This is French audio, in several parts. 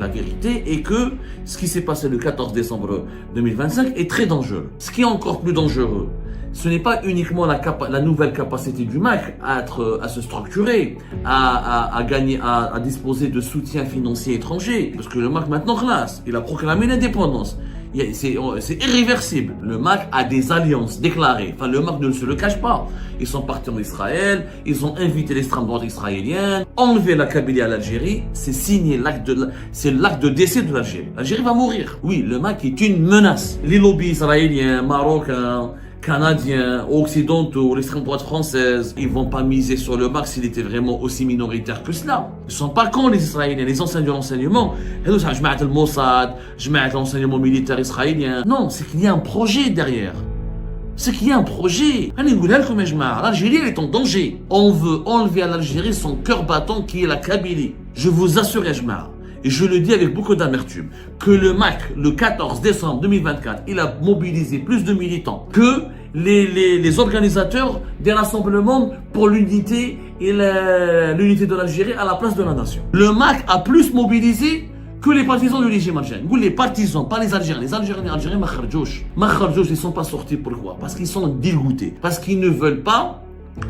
La vérité est que ce qui s'est passé le 14 décembre 2025 est très dangereux. Ce qui est encore plus dangereux, ce n'est pas uniquement la nouvelle capacité du MAC à se structurer, à gagner, à disposer de soutien financier étranger, parce que le MAC maintenant classe, il a proclamé l'indépendance. C'est irréversible. Le MAC a des alliances déclarées. Enfin, le MAC ne se le cache pas. Ils sont partis en Israël, ils ont invité l'extrême droite israélienne, enlevé la Kabylie à l'Algérie, c'est signé c'est l'acte de décès de l'Algérie. L'Algérie va mourir. Oui, le MAC est une menace. Les lobbies israéliens, marocains, canadiens, occidentaux, l'extrême droite française, ils vont pas miser sur le MAC s'il était vraiment aussi minoritaire que cela. Ils sont pas cons les Israéliens, les anciens de l'enseignement. Je le Mossad, je mets l'enseignement militaire israélien. Non, c'est qu'il y a un projet derrière. C'est qu'il y a un projet. L'Algérie est en danger. On veut enlever à l'Algérie son cœur battant qui est la Kabylie. Je vous assure, Ajma, et je le dis avec beaucoup d'amertume, que le MAC, le 14 décembre 2024, il a mobilisé plus de militants que les organisateurs des rassemblements pour l'unité et l'unité de l'Algérie à la place de la nation. Le MAC a plus mobilisé que les partisans du régime algérien. Les partisans, pas les Algériens. Les Algériens, ils sont pas sortis. Pourquoi? Parce qu'ils sont dégoûtés. Parce qu'ils ne veulent pas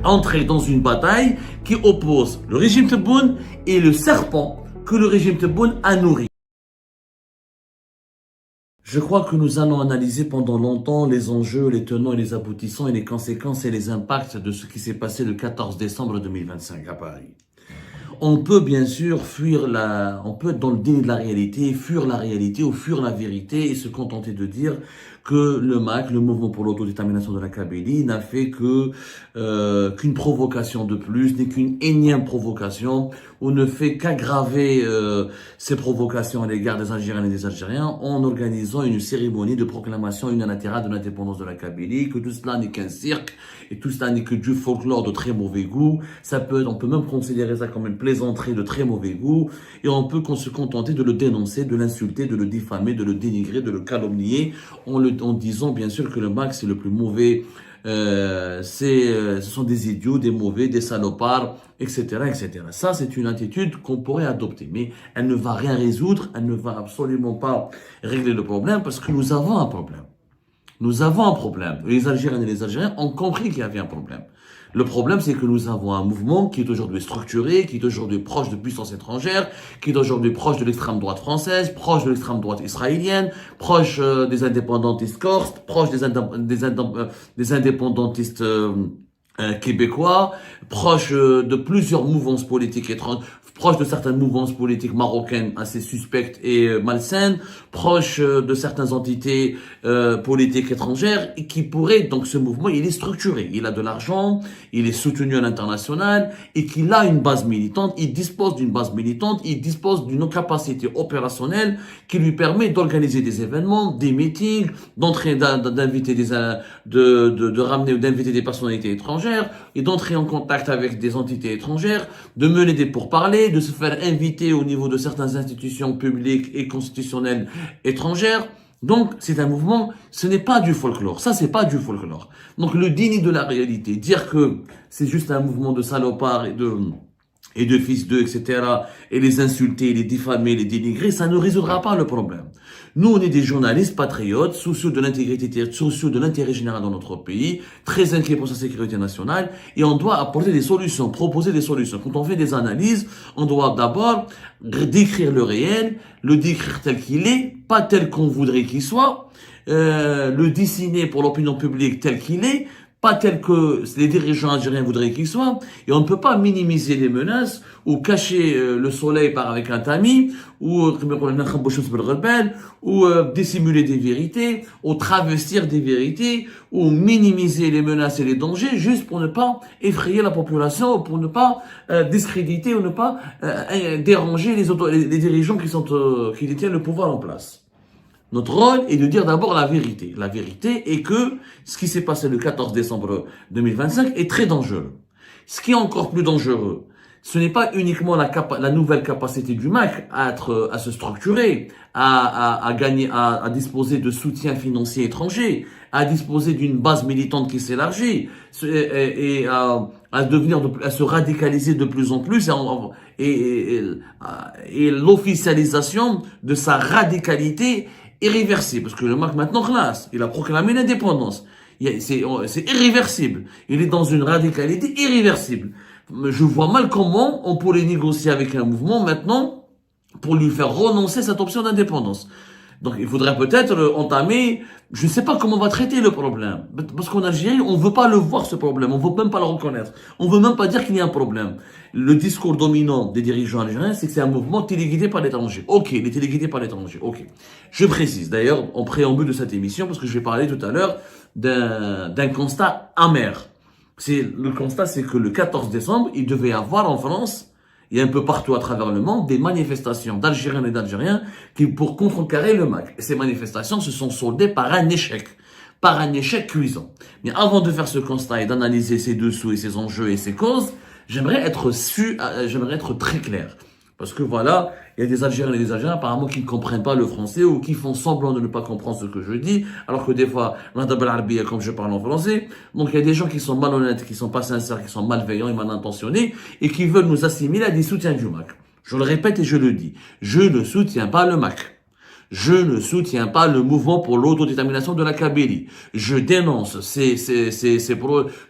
entrer dans une bataille qui oppose le régime Tebboune et le serpent que le régime Tebboune a nourri. Je crois que nous allons analyser pendant longtemps les enjeux, les tenants et les aboutissants et les conséquences et les impacts de ce qui s'est passé le 14 décembre 2025 à Paris. On peut bien sûr on peut être dans le déni de la réalité, fuir la réalité ou fuir la vérité et se contenter de dire que le MAC, le mouvement pour l'autodétermination de la Kabylie, n'a fait qu'une provocation de plus, n'est qu'une énième provocation, ou ne fait qu'aggraver ces provocations à l'égard des Algériennes et des Algériens en organisant une cérémonie de proclamation unilatérale de l'indépendance de la Kabylie, que tout cela n'est qu'un cirque et tout cela n'est que du folklore de très mauvais goût. On peut même considérer ça comme une plaisanterie de très mauvais goût et on peut se contenter de le dénoncer, de l'insulter, de le diffamer, de le dénigrer, de le calomnier en disant bien sûr que le MAC c'est le plus mauvais, ce sont des idiots, des mauvais, des salopards, etc., etc. Ça c'est une attitude qu'on pourrait adopter, mais elle ne va rien résoudre, elle ne va absolument pas régler le problème parce que nous avons un problème. Nous avons un problème. Les Algériennes et les Algériens ont compris qu'il y avait un problème. Le problème, c'est que nous avons un mouvement qui est aujourd'hui structuré, qui est aujourd'hui proche de puissances étrangères, qui est aujourd'hui proche de l'extrême droite française, proche de l'extrême droite israélienne, proche des indépendantistes corses, proche des indépendantistes québécois, proche de plusieurs mouvances politiques étrangères, proche de certaines mouvances politiques marocaines assez suspectes et malsaines, proche de certaines entités politiques étrangères, et qui pourraient, donc ce mouvement, il est structuré, il a de l'argent, il est soutenu à l'international, et qu'il a une base militante, il dispose d'une base militante, il dispose d'une capacité opérationnelle qui lui permet d'organiser des événements, des meetings, d'inviter de ramener ou d'inviter des personnalités étrangères, et d'entrer en contact avec des entités étrangères, de mener des pourparlers, de se faire inviter au niveau de certaines institutions publiques et constitutionnelles étrangères. Donc, c'est un mouvement, ce n'est pas du folklore. Ça, c'est pas du folklore. Donc, le déni de la réalité, dire que c'est juste un mouvement de salopards et de fils d'eux, etc., et les insulter, les diffamer, les dénigrer, ça ne résoudra pas le problème. Nous, on est des journalistes patriotes, soucieux de l'intégrité, soucieux de l'intérêt général dans notre pays, très inquiets pour sa sécurité nationale, et on doit apporter des solutions, proposer des solutions. Quand on fait des analyses, on doit d'abord décrire le réel, le décrire tel qu'il est, pas tel qu'on voudrait qu'il soit, le dessiner pour l'opinion publique tel qu'il est, pas tel que les dirigeants algériens voudraient qu'il soit, et on ne peut pas minimiser les menaces, ou cacher le soleil avec un tamis, ou dissimuler des vérités, ou travestir des vérités, ou minimiser les menaces et les dangers, juste pour ne pas effrayer la population, ou pour ne pas discréditer, ou ne pas déranger les dirigeants qui détiennent le pouvoir en place. Notre rôle est de dire d'abord la vérité. La vérité est que ce qui s'est passé le 14 décembre 2025 est très dangereux. Ce qui est encore plus dangereux, ce n'est pas uniquement la nouvelle capacité du MAC à se structurer, à gagner, à disposer de soutien financier étranger, à disposer d'une base militante qui s'élargit et à se radicaliser de plus en plus et l'officialisation de sa radicalité irréversible. Parce que le MAC maintenant classe, il a proclamé l'indépendance. C'est irréversible. Il est dans une radicalité irréversible. Je vois mal comment on pourrait négocier avec un mouvement maintenant pour lui faire renoncer cette option d'indépendance. Donc il faudrait peut-être entamer, je ne sais pas comment on va traiter le problème. Parce qu'en Algérie, on ne veut pas le voir ce problème, on ne veut même pas le reconnaître. On ne veut même pas dire qu'il y a un problème. Le discours dominant des dirigeants algériens, c'est que c'est un mouvement téléguidé par l'étranger. Ok, il est téléguidé par l'étranger, ok. Je précise d'ailleurs en préambule de cette émission, parce que je vais parler tout à l'heure d'un constat amer. Le constat, c'est que le 14 décembre, il devait y avoir en France, et un peu partout à travers le monde, des manifestations d'Algériens et d'Algériens pour contrecarrer le MAC. Et ces manifestations se sont soldées par un échec cuisant. Mais avant de faire ce constat et d'analyser ses dessous et ses enjeux et ses causes, j'aimerais être très clair. Parce que voilà, il y a des Algériens et des Algériens apparemment qui ne comprennent pas le français ou qui font semblant de ne pas comprendre ce que je dis, alors que des fois, comme je parle en français, donc il y a des gens qui sont malhonnêtes, qui sont pas sincères, qui sont malveillants et mal intentionnés et qui veulent nous assimiler à des soutiens du MAC. Je le répète et je le dis, je ne soutiens pas le MAC. Je ne soutiens pas le mouvement pour l'autodétermination de la Kabylie. Je dénonce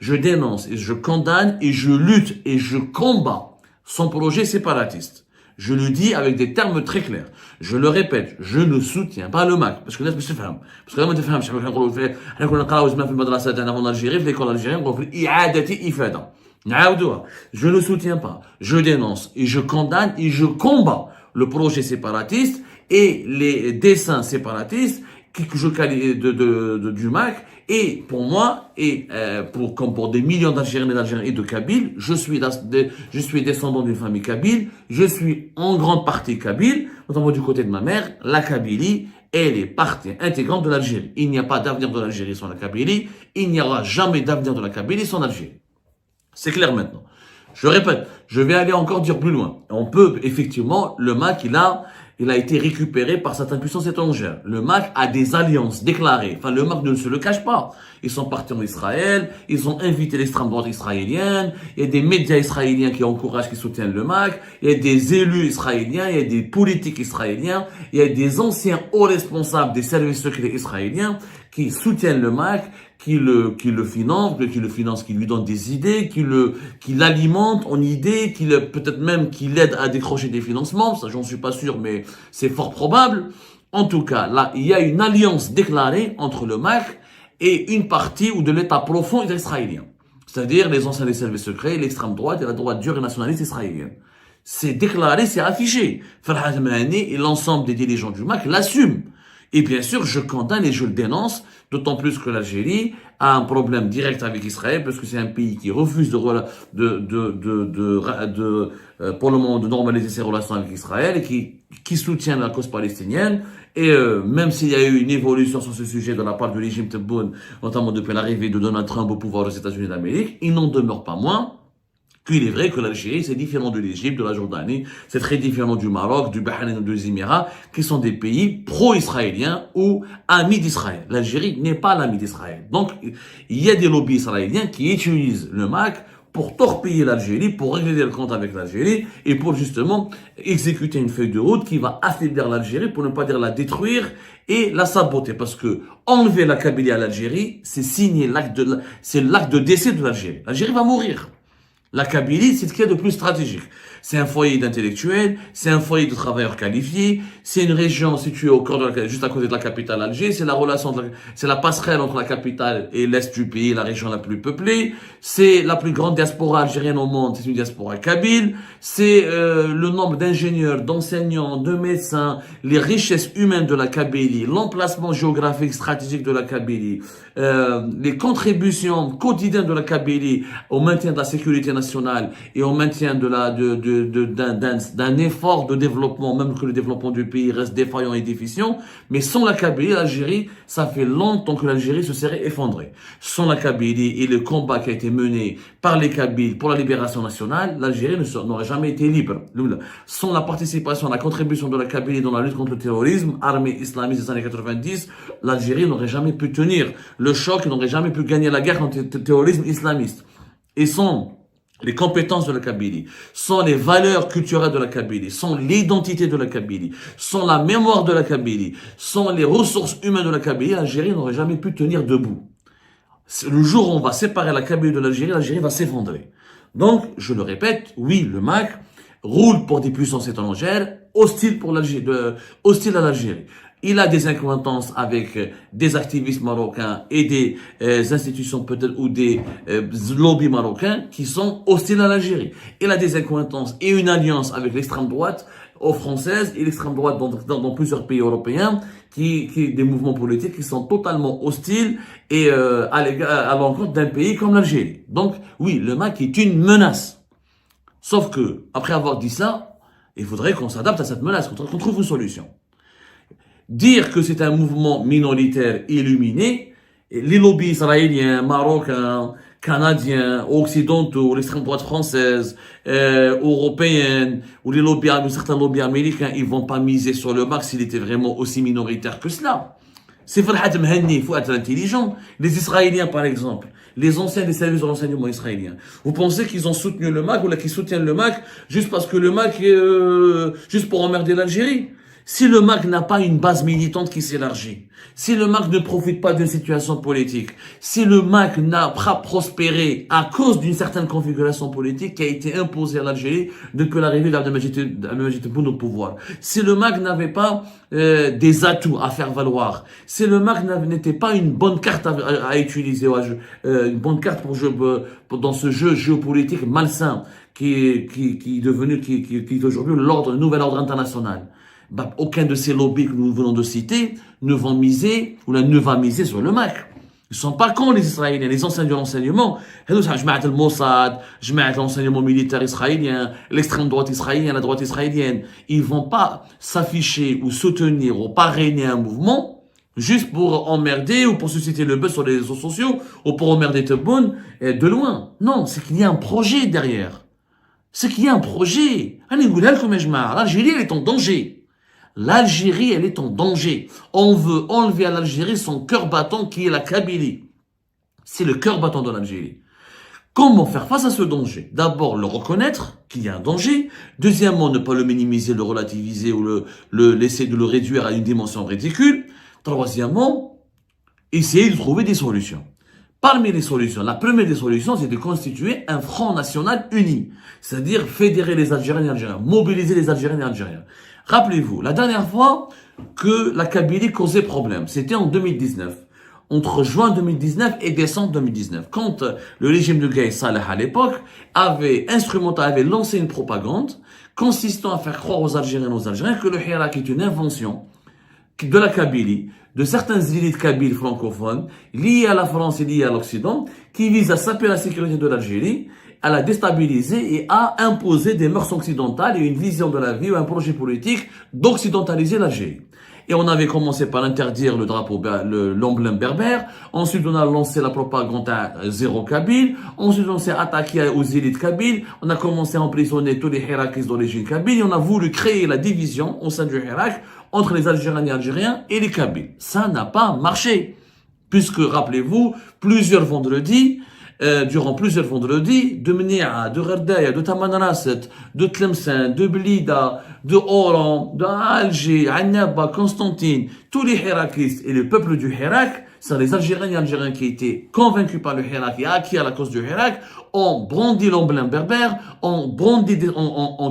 je dénonce et je condamne et je lutte et je combats son projet séparatiste. Je le dis avec des termes très clairs. Je le répète, je ne soutiens pas le MAC. Parce que là, je فهم. Parce que là, ما تفهمش. احنا كنا نقراو زمان في المدرسة تاعنا en Algérie, في l'école algérienne, نقولوا في إعادة إفادة. نعاودوها. Je ne soutiens pas. Je dénonce et je condamne et je combats le projet séparatiste et les dessins séparatistes que je qualifie du MAC. Et pour moi, comme pour des millions d'Algériens et d'Algériens et de Kabyles, je suis descendant d'une famille kabyle, je suis en grande partie kabyle, notamment du côté de ma mère. La Kabylie, elle est partie intégrante de l'Algérie. Il n'y a pas d'avenir de l'Algérie sans la Kabylie, il n'y aura jamais d'avenir de la Kabylie sans l'Algérie. C'est clair maintenant. Je répète, je vais aller encore dire plus loin. On peut, effectivement, le MAC, il a été récupéré par certaines puissances étrangères. Le MAC a des alliances déclarées. Enfin, le MAC ne se le cache pas. Ils sont partis en Israël, ils ont invité l'extrême droite israélienne, il y a des médias israéliens qui encouragent, qui soutiennent le MAC, il y a des élus israéliens, il y a des politiques israéliens, il y a des anciens hauts responsables des services secrets israéliens qui soutiennent le MAC, qui le finance, qui lui donne des idées, qui l'alimente en idées, peut-être même qui l'aide à décrocher des financements. Ça, j'en suis pas sûr, mais c'est fort probable. En tout cas, là, il y a une alliance déclarée entre le MAC et une partie ou de l'État profond israélien. C'est-à-dire les anciens des services secrets, l'extrême droite et la droite dure et nationaliste israélienne. C'est déclaré, c'est affiché. Farhad Mahani et l'ensemble des dirigeants du MAC l'assument. Et bien sûr, je condamne et je le dénonce, d'autant plus que l'Algérie a un problème direct avec Israël, parce que c'est un pays qui refuse pour le moment, de normaliser ses relations avec Israël et qui soutient la cause palestinienne. Et même s'il y a eu une évolution sur ce sujet de la part du régime Tebboune, notamment depuis l'arrivée de Donald Trump au pouvoir aux États-Unis d'Amérique, il n'en demeure pas moins qu'il est vrai que l'Algérie, c'est différent de l'Égypte, de la Jordanie, c'est très différent du Maroc, du Bahreïn et des Émirats, qui sont des pays pro-israéliens ou amis d'Israël. L'Algérie n'est pas l'ami d'Israël. Donc, il y a des lobbies israéliens qui utilisent le MAC pour torpiller l'Algérie, pour régler le compte avec l'Algérie et pour justement exécuter une feuille de route qui va affaiblir l'Algérie, pour ne pas dire la détruire et la saboter. Parce que enlever la Kabylie à l'Algérie, c'est signer c'est l'acte de décès de l'Algérie. L'Algérie va mourir. La Kabylie, c'est ce qu'il y a de plus stratégique. C'est un foyer d'intellectuels, c'est un foyer de travailleurs qualifiés, c'est une région située au cœur juste à côté de la capitale Alger, c'est c'est la passerelle entre la capitale et l'est du pays, la région la plus peuplée, c'est la plus grande diaspora algérienne au monde, c'est une diaspora kabyle, c'est le nombre d'ingénieurs, d'enseignants, de médecins, les richesses humaines de la Kabylie, l'emplacement géographique stratégique de la Kabylie, les contributions quotidiennes de la Kabylie au maintien de la sécurité national et au maintien d'un effort de développement, même que le développement du pays reste défaillant et déficient. Mais sans la Kabylie, l'Algérie, ça fait longtemps que l'Algérie se serait effondrée. Sans la Kabylie et le combat qui a été mené par les Kabyles pour la libération nationale, l'Algérie n'aurait jamais été libre. Sans la participation, la contribution de la Kabylie dans la lutte contre le terrorisme, armée islamiste des années 90, l'Algérie n'aurait jamais pu tenir le choc, n'aurait jamais pu gagner la guerre contre le terrorisme islamiste. Et sans les compétences de la Kabylie, sans les valeurs culturelles de la Kabylie, sans l'identité de la Kabylie, sans la mémoire de la Kabylie, sans les ressources humaines de la Kabylie, l'Algérie n'aurait jamais pu tenir debout. Le jour où on va séparer la Kabylie de l'Algérie, l'Algérie va s'effondrer. Donc, je le répète, oui, le MAC roule pour des puissances étrangères, hostiles à l'Algérie. Il a des accointances avec des activistes marocains et des institutions peut-être ou des lobbies marocains qui sont hostiles à l'Algérie. Il a des accointances et une alliance avec l'extrême droite française et l'extrême droite dans plusieurs pays européens des mouvements politiques qui sont totalement hostiles et à l'encontre d'un pays comme l'Algérie. Donc oui, le MAC est une menace. Sauf que après avoir dit ça, il faudrait qu'on s'adapte à cette menace, qu'on trouve une solution. Dire que c'est un mouvement minoritaire illuminé, les lobbies israéliens, marocains, canadiens, occidentaux, l'extrême droite française, européenne, ou certains lobbies américains, ils vont pas miser sur le MAC s'il était vraiment aussi minoritaire que cela. C'est Farhad Mhenni, il faut être intelligent. Les Israéliens, par exemple, les anciens des services de renseignement israéliens. Vous pensez qu'ils ont soutenu le MAC ou qu'ils soutiennent le MAC juste parce que le MAC est juste pour emmerder l'Algérie? Si le MAC n'a pas une base militante qui s'élargit, si le MAC ne profite pas d'une situation politique, si le MAC n'a pas prospéré à cause d'une certaine configuration politique qui a été imposée à l'Algérie depuis l'arrivée d'Abdelmajid Tebboune au pouvoir, si le MAC n'avait pas des atouts à faire valoir, si le MAC n'était pas une bonne carte à utiliser, une bonne carte dans ce jeu géopolitique malsain qui est aujourd'hui le nouvel ordre international, aucun de ces lobbies que nous venons de citer ne va miser sur le MAC. Ils sont pas cons, les Israéliens, les enseignants de l'enseignement. Le Mossad, l'enseignement militaire israélien, l'extrême droite israélienne, la droite israélienne. Ils vont pas s'afficher ou soutenir ou parrainer un mouvement juste pour emmerder ou pour susciter le buzz sur les réseaux sociaux ou pour emmerder Tebboune de loin. Non, c'est qu'il y a un projet derrière. C'est qu'il y a un projet. L'Algérie, elle est en danger. L'Algérie, elle est en danger. On veut enlever à l'Algérie son cœur battant qui est la Kabylie. C'est le cœur battant de l'Algérie. Comment faire face à ce danger? D'abord, le reconnaître qu'il y a un danger. Deuxièmement, ne pas le minimiser, le relativiser ou laisser de le réduire à une dimension ridicule. Troisièmement, essayer de trouver des solutions. Parmi les solutions, la première des solutions, c'est de constituer un front national uni. C'est-à-dire fédérer les Algériens et Algériens, mobiliser les Algériens et Algériens. Rappelez-vous, la dernière fois que la Kabylie causait problème, c'était en 2019. Entre juin 2019 et décembre 2019. Quand le régime de Gaï Saleh à l'époque avait lancé une propagande consistant à faire croire aux Algériens que le Hirak est une invention de la Kabylie, de certaines élites kabyles francophones, liées à la France et liées à l'Occident, qui visent à saper la sécurité de l'Algérie, à la déstabiliser et à imposer des mœurs occidentales et une vision de la vie ou un projet politique d'occidentaliser l'Algérie. Et on avait commencé par interdire le drapeau, l'emblème berbère. Ensuite, on a lancé la propagande à zéro kabyle. Ensuite, on s'est attaqué aux élites kabyles. On a commencé à emprisonner tous les Hirakis d'origine kabyle. Et on a voulu créer la division au sein du Hirak entre les Algériens et Algériens et les Kabyles. Ça n'a pas marché. Puisque, rappelez-vous, durant plusieurs vendredis, de Mnia, de Ghardaïa, de Tamanrasset, de Tlemcen, de Blida, de Oran, d'Alger, Annaba, Constantine, tous les Hirakistes et le peuple du Hirak, c'est les Algériens et Algériens qui étaient convaincus par le Hirak et acquis à la cause du Hirak, ont brandi l'emblème berbère, ont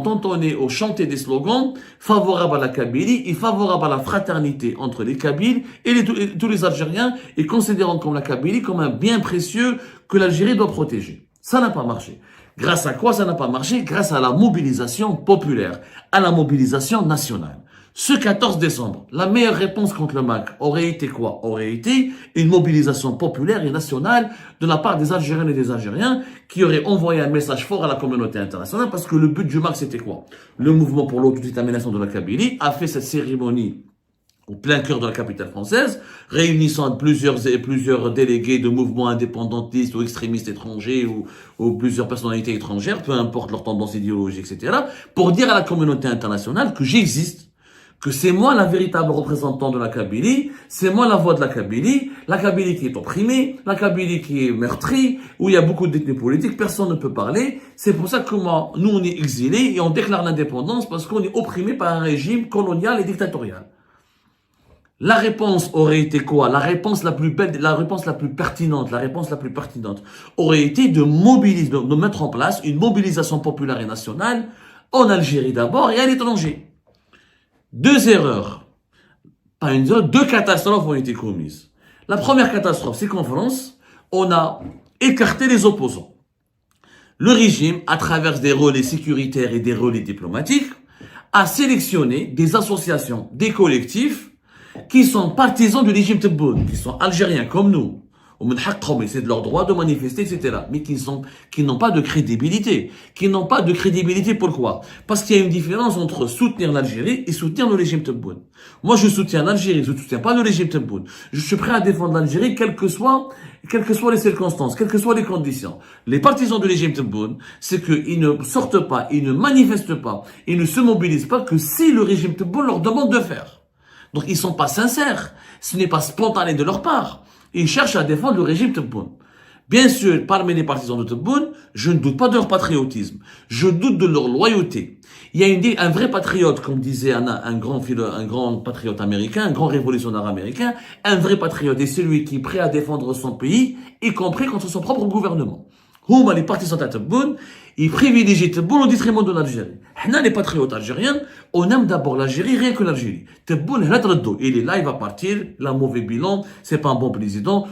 entonné ou chanté des slogans favorables à la Kabylie et favorables à la fraternité entre les Kabyles et tous les Algériens et considérant comme la Kabylie comme un bien précieux que l'Algérie doit protéger. Ça n'a pas marché. Grâce à quoi ça n'a pas marché? Grâce à la mobilisation populaire, à la mobilisation nationale. Ce 14 décembre, la meilleure réponse contre le MAC aurait été quoi? Aurait été une mobilisation populaire et nationale de la part des Algériennes et des Algériens qui auraient envoyé un message fort à la communauté internationale parce que le but du MAC c'était quoi? Le mouvement pour l'autodétermination de la Kabylie a fait cette cérémonie au plein cœur de la capitale française, réunissant plusieurs délégués de mouvements indépendantistes ou extrémistes étrangers ou plusieurs personnalités étrangères, peu importe leur tendance idéologique, etc., pour dire à la communauté internationale que j'existe, que c'est moi la véritable représentante de la Kabylie, c'est moi la voix de la Kabylie qui est opprimée, la Kabylie qui est meurtrie, où il y a beaucoup d'ethnies politiques, personne ne peut parler. C'est pour ça que nous on est exilés et on déclare l'indépendance parce qu'on est opprimé par un régime colonial et dictatorial. La réponse aurait été quoi? La réponse la plus belle, la réponse la plus pertinente aurait été de mobiliser, de mettre en place une mobilisation populaire et nationale en Algérie d'abord et à l'étranger. Deux erreurs, pas une seule, deux catastrophes ont été commises. La première catastrophe, c'est qu'en France, on a écarté les opposants. Le régime, à travers des relais sécuritaires et des relais diplomatiques, a sélectionné des associations, des collectifs, qui sont partisans du régime Tebboune, qui sont algériens comme nous, et c'est de leur droit de manifester, etc., mais qui n'ont pas de crédibilité. Pourquoi? Parce qu'il y a une différence entre soutenir l'Algérie et soutenir le régime Tebboune. Moi, je soutiens l'Algérie, je ne soutiens pas le régime Tebboune. Je suis prêt à défendre l'Algérie, quelles que soient les circonstances, quelles que soient les conditions. Les partisans du régime Tebboune, c'est qu'ils ne sortent pas, ils ne manifestent pas, ils ne se mobilisent pas que si le régime Tebboune leur demande de faire. Donc, ils sont pas sincères. Ce n'est pas spontané de leur part. Ils cherchent à défendre le régime Tebboune. Bien sûr, parmi les partisans de Tebboune, je ne doute pas de leur patriotisme. Je doute de leur loyauté. Il y a un vrai patriote, comme disait un grand patriote américain, un grand révolutionnaire américain. Un vrai patriote est celui qui est prêt à défendre son pays, y compris contre son propre gouvernement. Hum, les partisans de Tebboune, ils privilégient Tebboune au détriment de l'Algérie. Nous, les patriotes algériens, on aime d'abord l'Algérie, rien que l'Algérie. Tebboune, il est là, il va partir, il a un mauvais bilan, c'est pas un bon président.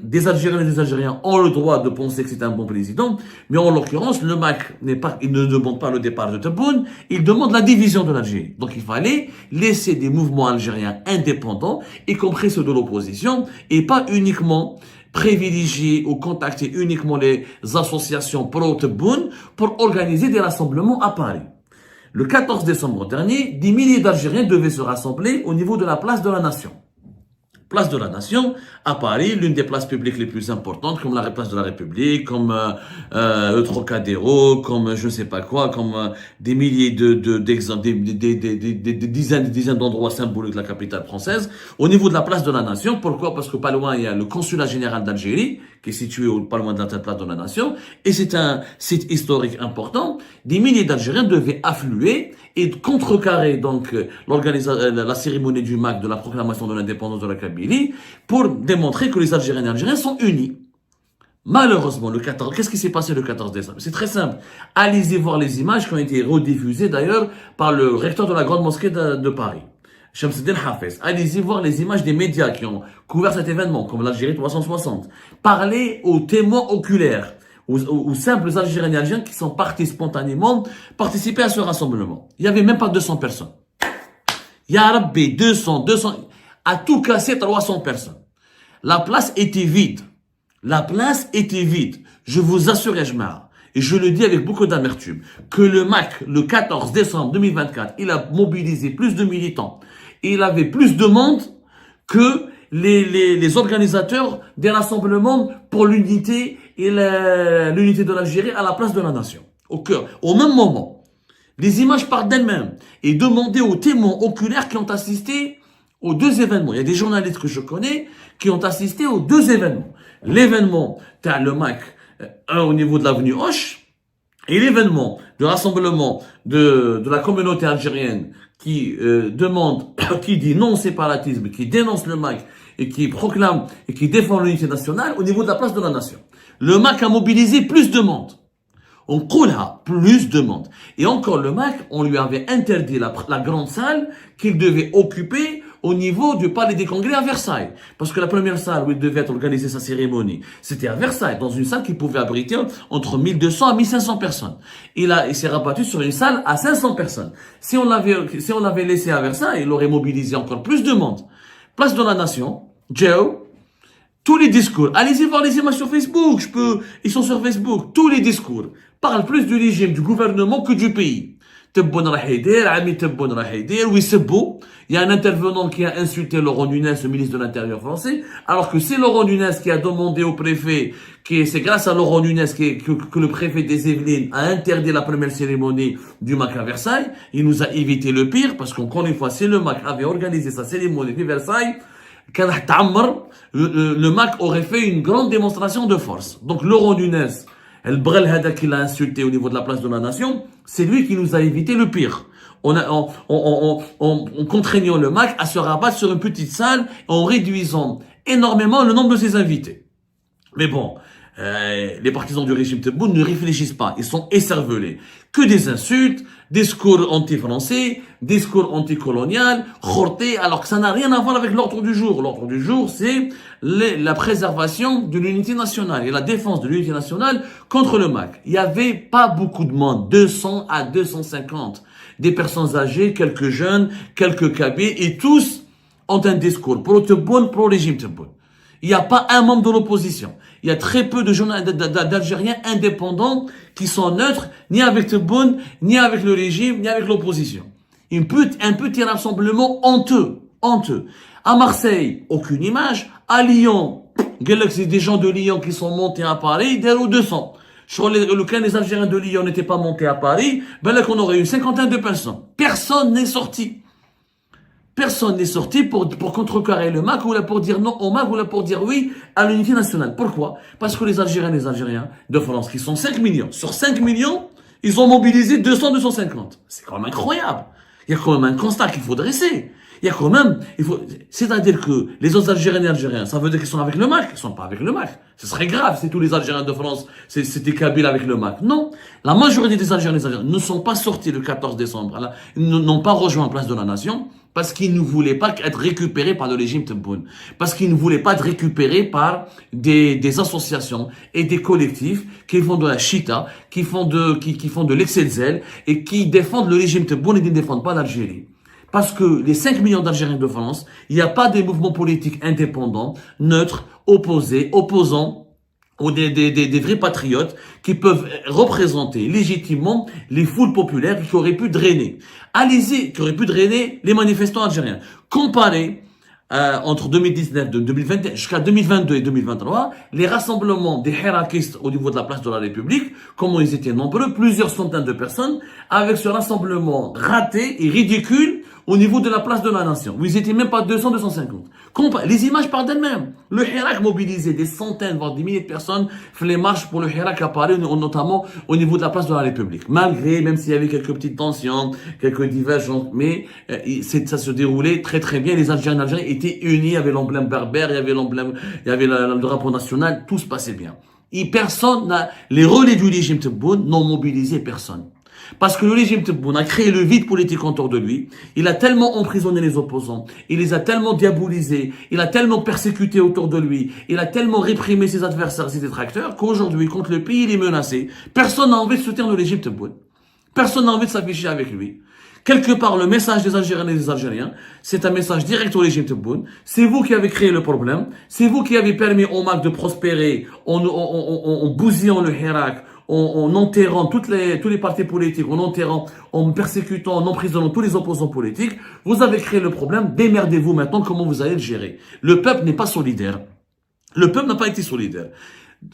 Des Algériens et des Algériens ont le droit de penser que c'est un bon président, mais en l'occurrence, le MAC il ne demande pas le départ de Tebboune, il demande la division de l'Algérie. Donc il fallait laisser des mouvements algériens indépendants, y compris ceux de l'opposition, et pas uniquement privilégier ou contacter uniquement les associations pro-Tebboune pour organiser des rassemblements à Paris. Le 14 décembre dernier, des milliers d'Algériens devaient se rassembler au niveau de la place de la Nation. Place de la Nation, à Paris, l'une des places publiques les plus importantes, comme la place de la République, comme le Trocadéro, comme je sais pas quoi, comme des milliers des dizaines d'endroits symboliques de la capitale française, au niveau de la place de la Nation. Pourquoi? Parce que pas loin, il y a le consulat général d'Algérie, qui est situé pas loin de la place de la Nation, et c'est un site historique important. Des milliers d'Algériens devaient affluer et contrecarrer donc la cérémonie du MAC de la proclamation de l'indépendance de la Kabylie pour démontrer que les Algériens et Algériens sont unis. Malheureusement, qu'est-ce qui s'est passé le 14 décembre? C'est très simple. Allez-y voir les images qui ont été rediffusées d'ailleurs par le recteur de la Grande Mosquée de Paris, Shamseddin Hafez. Allez-y voir les images des médias qui ont couvert cet événement, comme l'Algérie 360. Parlez aux témoins oculaires, aux simples Algériens et Algériens qui sont partis spontanément participer à ce rassemblement. Il n'y avait même pas 200 personnes. Ya Rabbi, 200, à tout casser 300 personnes. La place était vide. Je vous assure, Ejma, et je le dis avec beaucoup d'amertume, que le MAC, le 14 décembre 2024, il a mobilisé plus de militants. Et il avait plus de monde que les organisateurs des rassemblements pour l'unité et l'unité de l'Algérie à la place de la nation. Au même moment, les images partent d'elles-mêmes et demandez aux témoins oculaires qui ont assisté aux deux événements. Il y a des journalistes que je connais qui ont assisté aux deux événements. L'événement, t'as le MAC, au niveau de l'avenue Hoche, et l'événement de rassemblement de la communauté algérienne qui qui dit non au séparatisme, qui dénonce le MAC et qui proclame et qui défend l'unité nationale au niveau de la place de la nation. Le MAC a mobilisé plus de monde. On coulera plus de monde. Et encore le MAC, on lui avait interdit la grande salle qu'il devait occuper au niveau du Palais des Congrès à Versailles. Parce que la première salle où il devait organiser sa cérémonie, c'était à Versailles, dans une salle qui pouvait abriter entre 1200 à 1500 personnes. Il s'est rabattu sur une salle à 500 personnes. Si on l'avait laissé à Versailles, il aurait mobilisé encore plus de monde. Place de la Nation, Joe, tous les discours. Allez-y voir les images sur Facebook. Ils sont sur Facebook. Tous les discours parlent plus du régime, du gouvernement que du pays. Tebboune rah ydir, Ami Tebboune rah ydir, oui c'est beau. Il y a un intervenant qui a insulté Laurent Nunez, le ministre de l'Intérieur français, alors que c'est Laurent Nunez qui a demandé au préfet, c'est grâce à Laurent Nunez que le préfet des Yvelines a interdit la première cérémonie du MAC à Versailles. Il nous a évité le pire, parce qu'encore une fois, si le MAC avait organisé sa cérémonie à Versailles, le MAC aurait fait une grande démonstration de force. Donc Laurent Nunez, El Brel Hada qui l'a insulté au niveau de la place de la Nation, c'est lui qui nous a évité le pire. En contraignant le MAC à se rabattre sur une petite salle, en réduisant énormément le nombre de ses invités. Mais bon, les partisans du régime Tebboune ne réfléchissent pas, ils sont écervelés. Que des insultes, discours anti-français, discours anti-colonial, khorté, alors que ça n'a rien à voir avec l'ordre du jour. L'ordre du jour, c'est la préservation de l'unité nationale et la défense de l'unité nationale contre le MAC. Il n'y avait pas beaucoup de monde, 200 à 250. Des personnes âgées, quelques jeunes, quelques cabés, et tous ont un discours pro-Tebboune, pro-régime Tebboune. Il n'y a pas un membre de l'opposition. Il y a très peu de journalistes d'Algériens indépendants qui sont neutres, ni avec Tebboune, ni avec le régime, ni avec l'opposition. Un petit rassemblement honteux. À Marseille, aucune image. À Lyon, c'est des gens de Lyon qui sont montés à Paris, d'Héro 200. Les Algériens de Lyon n'étaient pas montés à Paris, ben là qu'on aurait eu une cinquantaine de personnes. Personne n'est sorti. Personne n'est sorti pour contrecarrer le MAC ou là pour dire non au MAC ou là pour dire oui à l'unité nationale. Pourquoi? Parce que les Algériens de France, qui sont 5 millions, sur 5 millions, ils ont mobilisé 250. C'est quand même incroyable. Il y a quand même un constat qu'il faut dresser. Il y a quand même, c'est-à-dire que les autres Algériens, ça veut dire qu'ils sont avec le MAC. Ils sont pas avec le MAC. Ce serait grave si tous les Algériens de France, c'était Kabyles avec le MAC. Non. La majorité des Algériens ne sont pas sortis le 14 décembre. Là, ils n'ont pas rejoint Place de la Nation parce qu'ils ne voulaient pas être récupérés par le régime Tebboune. Parce qu'ils ne voulaient pas être récupérés par des associations et des collectifs qui font de la chita, qui font de l'excès de zèle et qui défendent le régime Tebboune et qui ne défendent pas l'Algérie. Parce que les 5 millions d'Algériens de France, il n'y a pas des mouvements politiques indépendants, neutres, opposants, ou des vrais patriotes qui peuvent représenter légitimement les foules populaires qui auraient pu drainer. Allez-y, qui auraient pu drainer les manifestants algériens. Comparez entre 2019 et 2021 jusqu'à 2022 et 2023, les rassemblements des hirakistes au niveau de la place de la République, comment ils étaient nombreux, plusieurs centaines de personnes, avec ce rassemblement raté et ridicule au niveau de la place de la Nation, où ils étaient même pas 200, 250. Les images parlent d'elles-mêmes. Le Hirak mobilisait des centaines, voire des milliers de personnes, fait les marches pour le Hirak à Paris, notamment au niveau de la place de la République. Malgré, même s'il y avait quelques petites tensions, quelques divergences, mais ça se déroulait très très bien. Les Algériens étaient unis, il y avait l'emblème berbère, il y avait le drapeau national, tout se passait bien. Et les relais du régime Tebboune n'ont mobilisé personne. Parce que le régime Tebboune a créé le vide politique autour de lui. Il a tellement emprisonné les opposants. Il les a tellement diabolisés. Il a tellement persécuté autour de lui. Il a tellement réprimé ses adversaires, ses détracteurs, qu'aujourd'hui, quand le pays est menacé, personne n'a envie de soutenir le régime Tebboune. Personne n'a envie de s'afficher avec lui. Quelque part, le message des Algériens et des Algériens, c'est un message direct au régime Tebboune. C'est vous qui avez créé le problème. C'est vous qui avez permis au MAC de prospérer en bousillant le Hirak, en enterrant tous les partis politiques, en persécutant, en emprisonnant tous les opposants politiques. Vous avez créé le problème. Démerdez-vous maintenant comment vous allez le gérer. Le peuple n'est pas solidaire. Le peuple n'a pas été solidaire.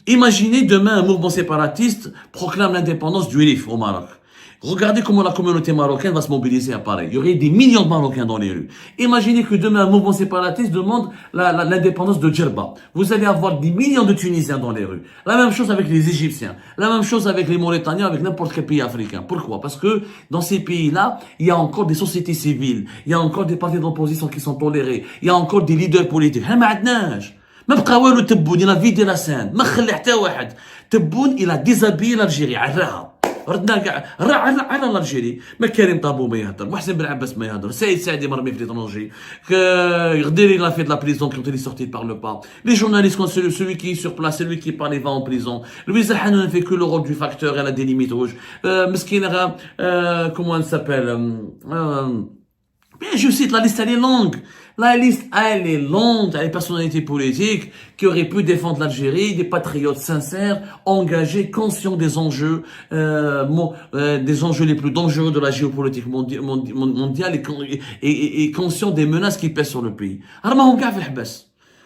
Imaginez demain un mouvement séparatiste proclame l'indépendance du Rif au Maroc. Regardez comment la communauté marocaine va se mobiliser à Paris. Il y aurait des millions de Marocains dans les rues. Imaginez que demain un mouvement séparatiste demande l'indépendance de Djerba. Vous allez avoir des millions de Tunisiens dans les rues. La même chose avec les Égyptiens. La même chose avec les Mauritaniens, avec n'importe quel pays africain. Pourquoi? Parce que dans ces pays-là, il y a encore des sociétés civiles. Il y a encore des partis d'opposition qui sont tolérés. Il y a encore des leaders politiques. ما بقى والو تبون il a vidé la scène ما خلى حتى واحد تبون il a déshabillé l'Algérie عراها ردنا كاع على الجيري. ما كريم طابو ما يهضر، محسن بن عباس ما يهضر، سعيد سعدي مرمي في l'étranger, Ghederi il a fait de la prison quand il est sorti, il parle pas. Les journalistes, quand celui qui est sur place, celui qui parle, il va en prison. Louise Hanoun ne fait que le rôle du facteur, elle a des limites rouges. Meskina, comment elle s'appelle, je cite, la liste elle est longue. La liste, elle est longue. Il y a des personnalités politiques qui auraient pu défendre l'Algérie, des patriotes sincères, engagés, conscients des enjeux les plus dangereux de la géopolitique mondiale et conscients des menaces qui pèsent sur le pays. Alors,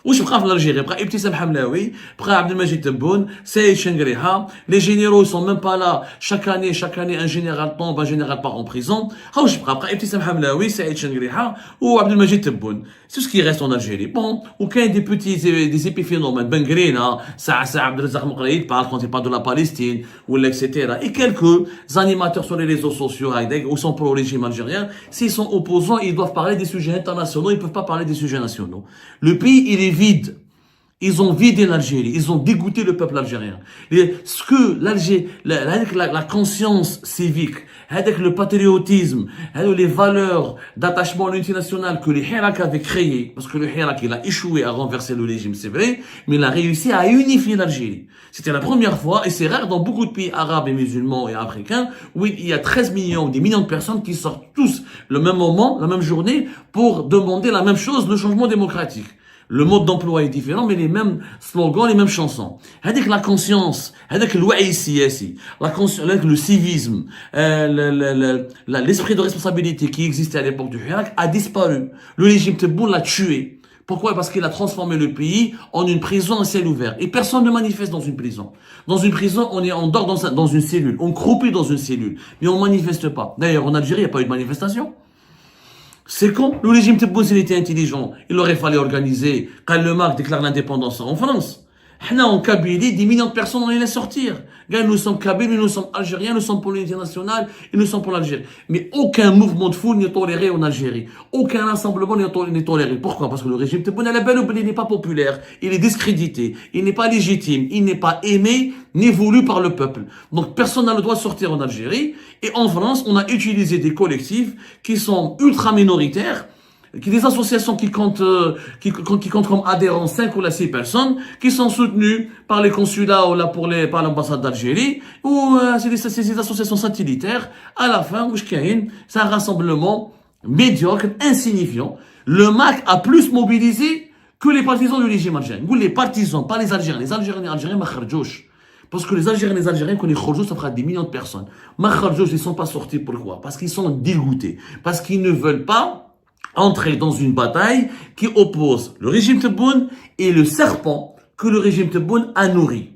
واش بقى في الجيري؟ بقى ابتسام حملاوي، بقى عبد المجيد تبون، سيد شنقريحه. Les généraux sont même pas là. Chaque année un général tombe, un général part en prison. واش بقى ابتسام حملاوي، سيد شنقريحه وعبد المجيد تبون. C'est ce qui reste en Algérie. Bon, وكاين des épiphénomènes. Ben Grina, ça Abdel Razak Moukreid parle quand il parle de la Palestine, ou etc. Et quelques animateurs sur les réseaux sociaux, ou sont pro régime algérien, s'ils sont opposants, ils doivent parler des sujets internationaux, ils peuvent pas parler des sujets nationaux. Le pays, il est vide. Ils ont vidé l'Algérie, ils ont dégoûté le peuple algérien. Ce que l'Algérie, la conscience civique, avec le patriotisme, avec les valeurs d'attachement à l'unité nationale que le Hirak avait créé, parce que le Hirak, il a échoué à renverser le régime, c'est vrai, mais il a réussi à unifier l'Algérie. C'était la première fois, et c'est rare dans beaucoup de pays arabes et musulmans et africains, où il y a 13 millions, des millions de personnes qui sortent tous le même moment, la même journée, pour demander la même chose, le changement démocratique. Le mode d'emploi est différent, mais les mêmes slogans, les mêmes chansons. Avec la conscience, avec le civisme, l'esprit de responsabilité qui existait à l'époque du Hirak a disparu. Le régime Tebboune l'a tué. Pourquoi? Parce qu'il a transformé le pays en une prison à ciel ouvert. Et personne ne manifeste dans une prison. Dans une prison, on dort dans une cellule. On croupit dans une cellule. Mais on manifeste pas. D'ailleurs, en Algérie, il n'y a pas eu de manifestation. C'est con. Le régime Tebboune, s'il était intelligent, il aurait fallu organiser, quand le Marc déclare l'indépendance en France. En Kabylie, des millions de personnes, on les laisse sortir. Nous sommes Kabyles, nous sommes Algériens, nous sommes pour l'unité nationale et nous sommes pour l'Algérie. Mais aucun mouvement de foule n'est toléré en Algérie. Aucun rassemblement n'est toléré. Pourquoi? Parce que le régime Tebboune, il n'est pas populaire, il est discrédité, il n'est pas légitime, il n'est pas aimé ni voulu par le peuple. Donc personne n'a le droit de sortir en Algérie. Et en France, on a utilisé des collectifs qui sont ultra minoritaires, des associations qui comptent comme adhérents 5 ou 6 personnes, qui sont soutenues par les consulats ou là par l'ambassade d'Algérie, ou c'est des associations satellitaires. À la fin, c'est un rassemblement médiocre, insignifiant. Le MAC a plus mobilisé que les partisans du régime algérien. Les partisans, pas les Algériens. Les Algériens, parce que les Algériens, quand ils sortent, ça fera des millions de personnes. Ils ne sont pas sortis. Pourquoi? Parce qu'ils sont dégoûtés. Parce qu'ils ne veulent pas entrer dans une bataille qui oppose le régime Tebboune et le serpent que le régime Tebboune a nourri.